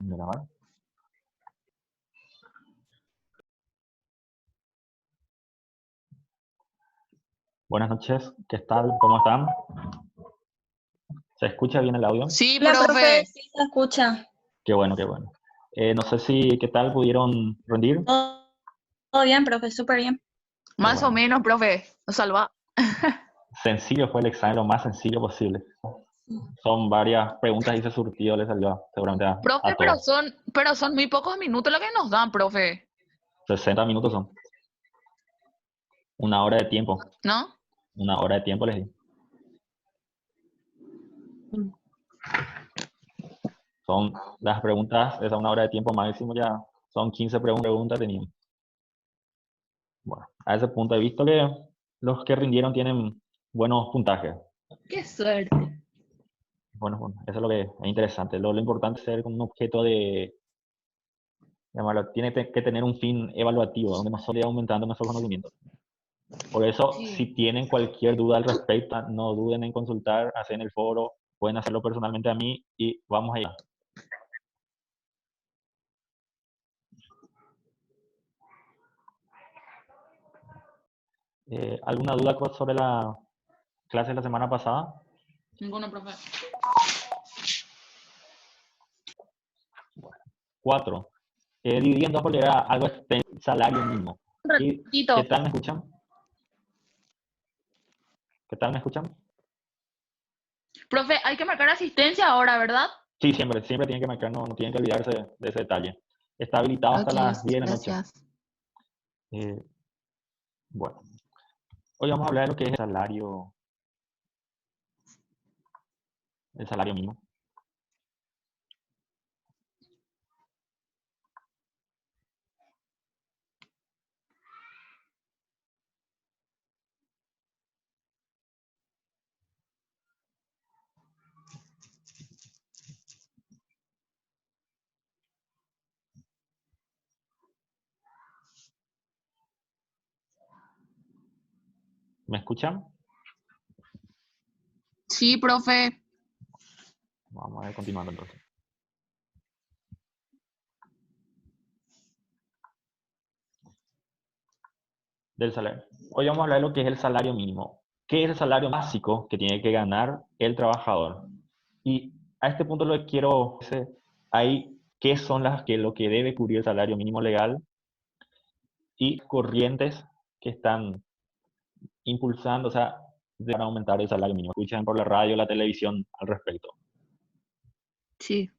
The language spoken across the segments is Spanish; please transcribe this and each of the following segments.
Grabar. Buenas noches, ¿qué tal? ¿Cómo están? ¿Se escucha bien el audio? Sí, Hola, profe, profe. sí se escucha. Qué bueno, qué bueno. No sé si, ¿qué tal pudieron rendir? Todo bien, profe, súper bien. Más o bueno. menos, profe. Nos salva. Sencillo fue el examen, lo más sencillo posible. Son varias preguntas y ese surtido le salió seguramente Profe, a todos. pero son muy pocos minutos lo que nos dan, profe. 60 minutos son. Una hora de tiempo. ¿No? Una hora de tiempo les di. Son las preguntas, esa una hora de tiempo máximo ya son 15 preguntas teníamos. Bueno, a ese punto he visto que los que rindieron tienen buenos puntajes. Qué suerte. Bueno, eso es lo que es interesante. Lo importante es ser un objeto de, llamarlo, tiene que tener un fin evaluativo, donde nos solo aumentando nuestro conocimiento. Por eso, Sí. si tienen cualquier duda al respecto, no duden en consultar, hacer en el foro, pueden hacerlo personalmente a mí y vamos allá. ¿Alguna duda sobre la clase de la semana pasada? Ninguno, profe. 4. Dividiendo porque era algo extenso, salario mínimo. Un ratito. ¿Qué tal me escuchan? ¿Qué tal me escuchan? Profe, hay que marcar asistencia ahora, ¿verdad? Sí, siempre tienen que marcar, no tienen que olvidarse de ese detalle. Está habilitado hasta las 10 de la noche. Bueno, hoy vamos a hablar de lo que es el salario mínimo. ¿Me escuchan? Sí, profe. Vamos a ver, continuando entonces. Del salario. Hoy vamos a hablar de lo que es el salario mínimo. ¿Qué es el salario básico que tiene que ganar el trabajador? Y a este punto lo que quiero decir, qué son lo que debe cubrir el salario mínimo legal y corrientes que están impulsando, o sea, para aumentar el salario mínimo. Escuchan por la radio, la televisión al respecto. Sí.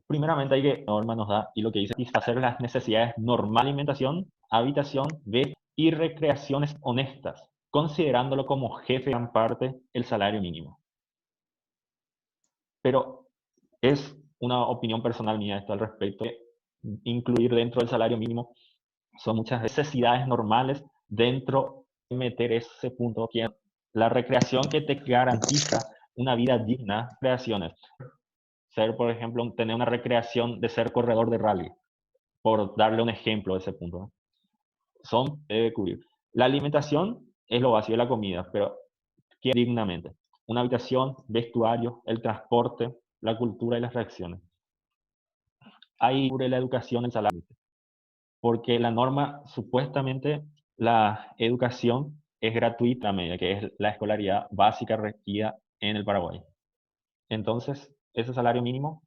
Primeramente hay que, la norma nos da, y lo que dice, satisfacer las necesidades normal alimentación, habitación, y recreaciones honestas, considerándolo como jefe en parte el salario mínimo. Pero es una opinión personal mía esto al respecto. Incluir dentro del salario mínimo son muchas necesidades normales dentro de meter ese punto que es la recreación que te garantiza una vida digna, creaciones. Ser, por ejemplo, tener una recreación de ser corredor de rally, por darle un ejemplo de ese punto, ¿no? Debe cubrir. La alimentación es lo básico de la comida, pero dignamente. Una habitación, vestuario, el transporte, la cultura y las reacciones. Ahí cubre la educación, el salario. Porque la norma, supuestamente, la educación es gratuita, media, que es la escolaridad básica requerida en el Paraguay. Entonces, ese salario mínimo,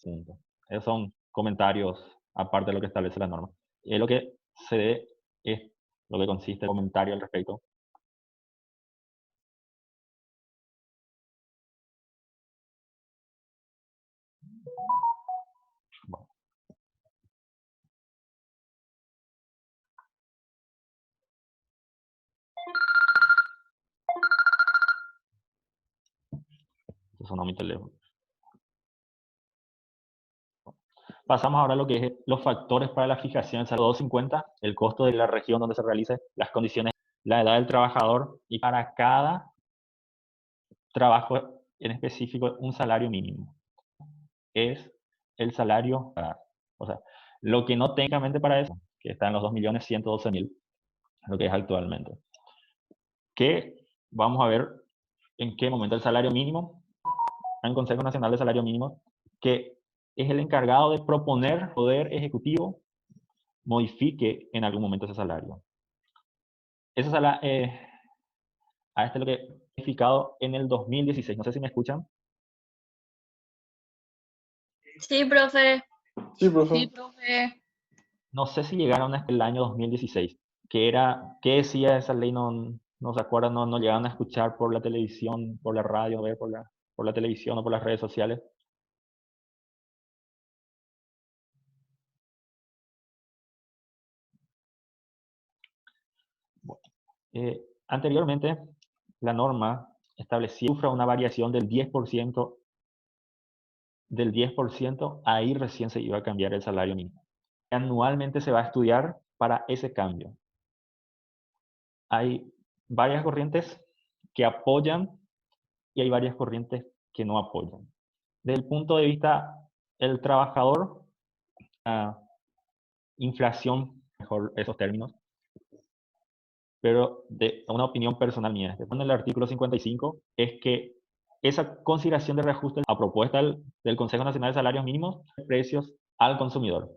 punto. Esos son comentarios aparte de lo que establece la norma. Es lo que se debe, es lo que consiste el comentario al respecto. Bueno. Eso sonó mi teléfono. Pasamos ahora a lo que es los factores para la fijación del salario 250, el costo de la región donde se realice, las condiciones, la edad del trabajador y para cada trabajo en específico un salario mínimo. Es el salario, o sea, lo que no técnicamente para eso, que está en los 2.112.000, lo que es actualmente. Que vamos a ver en qué momento el salario mínimo hay un Consejo Nacional de Salario Mínimo que es el encargado de proponer al Poder Ejecutivo modifique en algún momento ese salario. Ese salario, a este lo que he modificado en el 2016. No sé si me escuchan. Sí, profe. Sí, Sí, profe. profe. No sé si llegaron hasta el año 2016. ¿Qué decía esa ley? No se acuerdan, no llegaron a escuchar por la televisión, por la radio, ver por la televisión o por las redes sociales. Anteriormente, la norma establecía una variación del 10%, ahí recién se iba a cambiar el salario mínimo. Anualmente se va a estudiar para ese cambio. Hay varias corrientes que apoyan y hay varias corrientes que no apoyan. Desde el punto de vista del trabajador, inflación, mejor esos términos, pero de una opinión personal mía, en el artículo 55, es que esa consideración de reajuste a propuesta del Consejo Nacional de Salarios Mínimos de precios al consumidor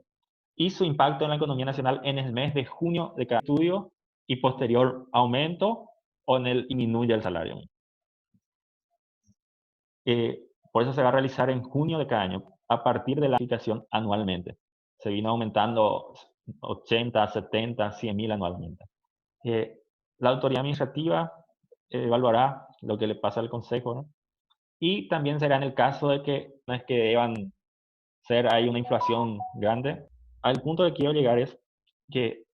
y su impacto en la economía nacional en el mes de junio de cada estudio y posterior aumento o en el disminuye el salario mínimo. Por eso se va a realizar en junio de cada año, a partir de la aplicación anualmente. Se vino aumentando 80, 70, 100 mil anualmente. La autoridad administrativa evaluará lo que le pasa al Consejo, ¿no? Y también será en el caso de que no es que deban ser, hay una inflación grande. Al punto que quiero llegar es que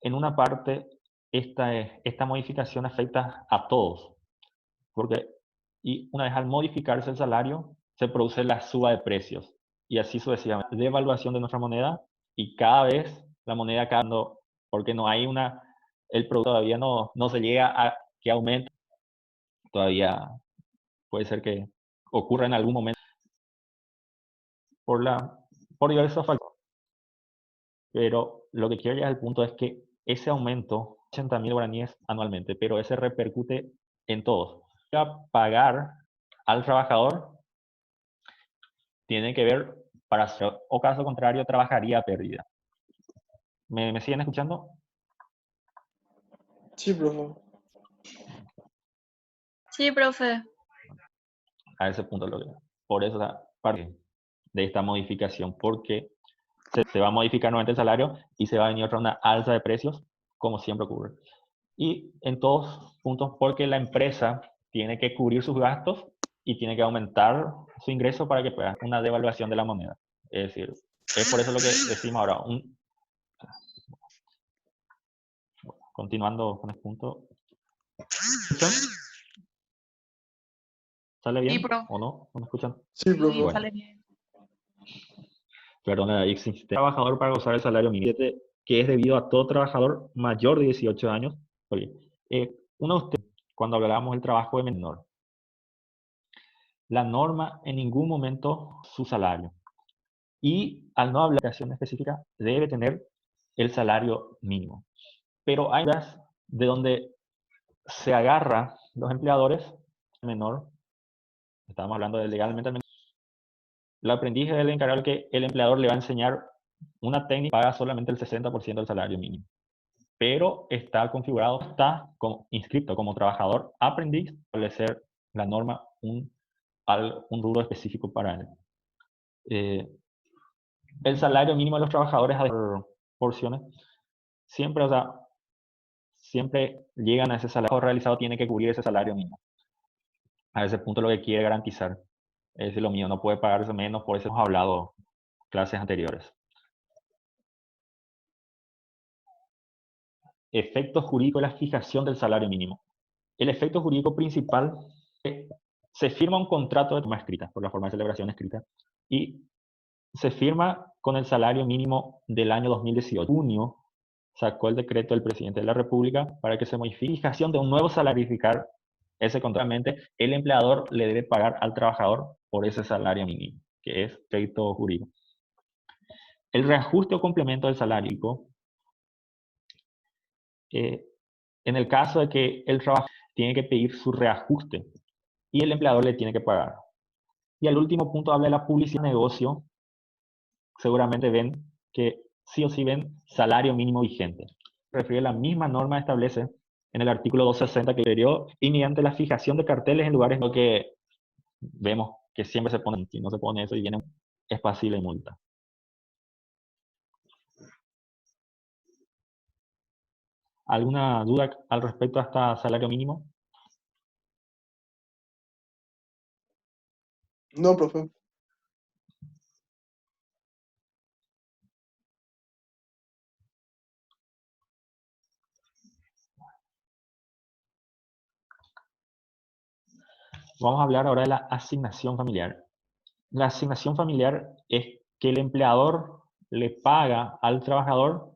en una parte esta modificación afecta a todos, porque y una vez al modificarse el salario, se produce la suba de precios y así sucesivamente, devaluación de nuestra moneda y cada vez la moneda cayendo, porque no hay el producto todavía no se llega a que aumente, todavía puede ser que ocurra en algún momento por diversos factores. Pero lo que quiero llegar al punto es que ese aumento, 80.000 guaraníes anualmente, pero ese repercute en todos. Para pagar al trabajador tiene que ver, o caso contrario, trabajaría a pérdida. ¿Me siguen escuchando? Sí, profe. Sí, profe. A ese punto por eso parte de esta modificación, porque se va a modificar nuevamente el salario y se va a venir otra una alza de precios, como siempre ocurre. Y en todos puntos, porque la empresa tiene que cubrir sus gastos y tiene que aumentar su ingreso para que pueda una devaluación de la moneda. Es decir, es por eso lo que decimos ahora. Continuando con el punto. ¿Escuchan? ¿Sale Sí, bien profe. o no? ¿No me escuchan? Sí, Sí, profe. Bueno. sale bien. Perdón, existe trabajador para gozar el salario mínimo, que es debido a todo trabajador mayor de 18 años. Oye, uno de ustedes, cuando hablábamos del trabajo de menor, la norma en ningún momento su salario. Y al no hablar de acción específica, debe tener el salario mínimo. Pero hay de donde se agarra los empleadores menor, estamos hablando de legalmente menor, el aprendiz es el encargado que el empleador le va a enseñar una técnica que paga solamente el 60% del salario mínimo. Pero está configurado, está inscrito como trabajador aprendiz, establecer la norma un rubro específico para él. El salario mínimo de los trabajadores por porciones siempre, o sea, siempre llegan a ese salario realizado, tiene que cubrir ese salario mínimo. A ese punto lo que quiere garantizar es decir, lo mío no puede pagarse menos, por eso hemos hablado clases anteriores. Efecto jurídico de la fijación del salario mínimo. El efecto jurídico principal es se firma un contrato de forma escrita, por la forma de celebración escrita, y se firma con el salario mínimo del año 2018. En junio sacó el decreto del presidente de la República para que se modifique la fijación de un nuevo salario, ese contrato. El empleador le debe pagar al trabajador por ese salario mínimo, que es efecto jurídico. El reajuste o complemento del salario, en el caso de que el trabajador tiene que pedir su reajuste y el empleador le tiene que pagar. Y el último punto habla de la publicidad de negocio. Seguramente ven que sí o sí ven salario mínimo vigente. Refiere a la misma norma establece en el artículo 260 que anterior y mediante la fijación de carteles en lugares en los que vemos que siempre se ponen, si no se pone eso y viene, es pasible de multa. ¿Alguna duda al respecto hasta salario mínimo? No, profe. Vamos a hablar ahora de la asignación familiar. La asignación familiar es que el empleador le paga al trabajador